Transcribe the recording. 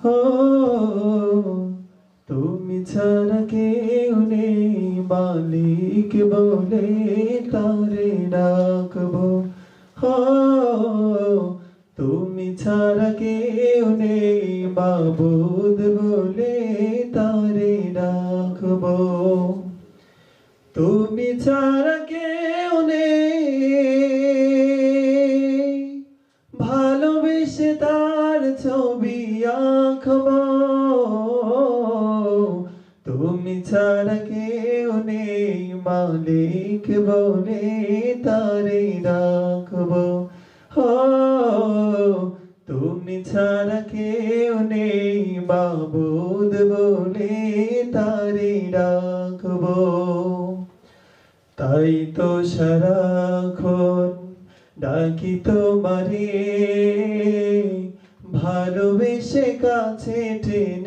ও তুমি ছাড়া কেউ নেই, মালিক বলে তারে ডাকবো। ও তুমি ছাড়া কেউ নেই, মাবুদ বলে তারে ডাকবো। তুমি ছাড়া কেউ নেই, ভালোবেসে তার ছবি আঁকবো। তুমি ছাড়া কেউ নেই, মালিক বলে তারে ডাকবো। ও তুমি ছাড়া কেউ নেই, মাবুদ বলে তারে ডাকবো। তাই তো সারাক্ষণ ডাকি তোমারে, ভালোবেসে কাছে টেনে।